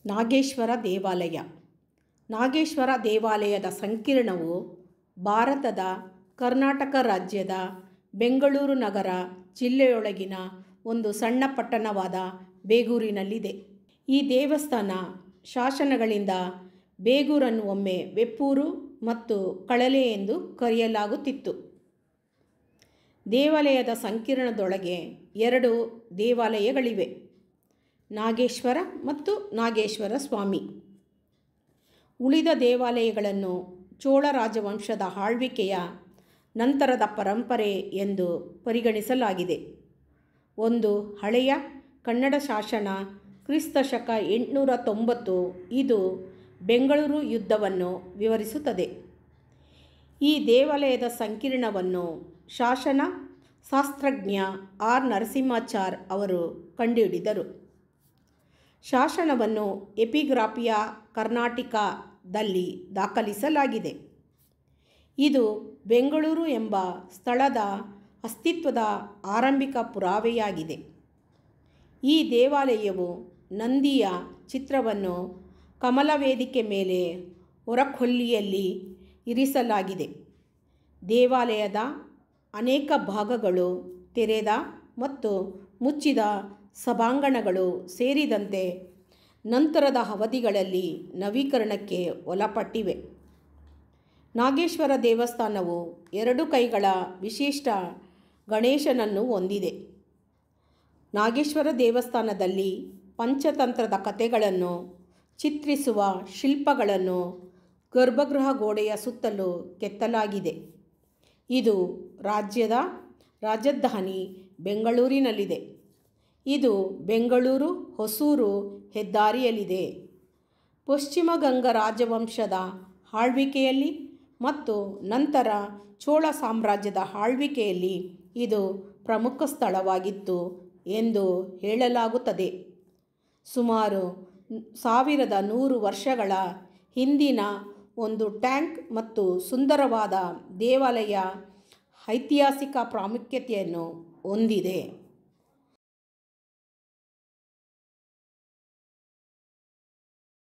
ನಾಗೇಶ್ವರ ದೇವಾಲಯ. ನಾಗೇಶ್ವರ ದೇವಾಲಯದ ಸಂಕೀರ್ಣವು ಭಾರತದ ಕರ್ನಾಟಕ ರಾಜ್ಯದ ಬೆಂಗಳೂರು ನಗರ ಜಿಲ್ಲೆಯೊಳಗಿನ ಒಂದು ಸಣ್ಣ ಪಟ್ಟಣವಾದ ಬೇಗೂರಿನಲ್ಲಿದೆ. ಈ ದೇವಸ್ಥಾನ ಶಾಸನಗಳಿಂದ ಬೇಗೂರನ್ನು ಒಮ್ಮೆ ವೆಪ್ಪೂರು ಮತ್ತು ಕಳಲೆ ಎಂದು ಕರೆಯಲಾಗುತ್ತಿತ್ತು. ದೇವಾಲಯದ ಸಂಕೀರ್ಣದೊಳಗೆ 2 ದೇವಾಲಯಗಳಿವೆ, ನಾಗೇಶ್ವರ ಮತ್ತು ನಾಗೇಶ್ವರ ಸ್ವಾಮಿ. ಉಳಿದ ದೇವಾಲಯಗಳನ್ನು ಚೋಳ ರಾಜವಂಶದ ಆಳ್ವಿಕೆಯ ನಂತರದ ಪರಂಪರೆ ಎಂದು ಪರಿಗಣಿಸಲಾಗಿದೆ. ಒಂದು ಹಳೆಯ ಕನ್ನಡ ಶಾಸನ ಕ್ರಿಸ್ತ ಶಕ 890 ಇದು ಬೆಂಗಳೂರು ಯುದ್ಧವನ್ನು ವಿವರಿಸುತ್ತದೆ. ಈ ದೇವಾಲಯದ ಸಂಕೀರ್ಣವನ್ನು ಶಾಸನ ಶಾಸ್ತ್ರಜ್ಞ ಆರ್ ನರಸಿಂಹಾಚಾರ್ ಅವರು ಕಂಡುಹಿಡಿದರು. ಶಾಸನವನ್ನು ಎಪಿಗ್ರಾಫಿಯಾ ಕರ್ನಾಟಿಕಾದಲ್ಲಿ ದಾಖಲಿಸಲಾಗಿದೆ. ಇದು ಬೆಂಗಳೂರು ಎಂಬ ಸ್ಥಳದ ಅಸ್ತಿತ್ವದ ಆರಂಭಿಕ ಪುರಾವೆಯಾಗಿದೆ. ಈ ದೇವಾಲಯವು ನಂದಿಯ ಚಿತ್ರವನ್ನು ಕಮಲ ವೇದಿಕೆ ಮೇಲೆ ಹೊರಕೊಲ್ಲಿಯಲ್ಲಿ ಇರಿಸಲಾಗಿದೆ. ದೇವಾಲಯದ ಅನೇಕ ಭಾಗಗಳು ತೆರೆದ ಮತ್ತು ಮುಚ್ಚಿದ ಸಭಾಂಗಣಗಳು ಸೇರಿದಂತೆ ನಂತರದ ಅವಧಿಗಳಲ್ಲಿ ನವೀಕರಣಕ್ಕೆ ಒಳಪಟ್ಟಿವೆ. ನಾಗೇಶ್ವರ ದೇವಸ್ಥಾನವು 2 ಕೈಗಳ ವಿಶಿಷ್ಟ ಗಣೇಶನನ್ನು ಹೊಂದಿದೆ. ನಾಗೇಶ್ವರ ದೇವಸ್ಥಾನದಲ್ಲಿ ಪಂಚತಂತ್ರದ ಕಥೆಗಳನ್ನು ಚಿತ್ರಿಸುವ ಶಿಲ್ಪಗಳನ್ನು ಗರ್ಭಗೃಹ ಗೋಡೆಯ ಸುತ್ತಲೂ ಕೆತ್ತಲಾಗಿದೆ. ಇದು ರಾಜ್ಯದ ರಾಜಧಾನಿ ಬೆಂಗಳೂರಿನಲ್ಲಿದೆ. ಇದು ಬೆಂಗಳೂರು ಹೊಸೂರು ಹೆದ್ದಾರಿಯಲ್ಲಿದೆ. ಪಶ್ಚಿಮ ಗಂಗ ರಾಜವಂಶದ ಆಳ್ವಿಕೆಯಲ್ಲಿ ಮತ್ತು ನಂತರ ಚೋಳ ಸಾಮ್ರಾಜ್ಯದ ಆಳ್ವಿಕೆಯಲ್ಲಿ ಇದು ಪ್ರಮುಖ ಸ್ಥಳವಾಗಿತ್ತು ಎಂದು ಹೇಳಲಾಗುತ್ತದೆ. ಸುಮಾರು 1100 ವರ್ಷಗಳ ಹಿಂದಿನ ಒಂದು ಟ್ಯಾಂಕ್ ಮತ್ತು ಸುಂದರವಾದ ದೇವಾಲಯ ಐತಿಹಾಸಿಕ ಪ್ರಾಮುಖ್ಯತೆಯನ್ನು ಹೊಂದಿದೆ.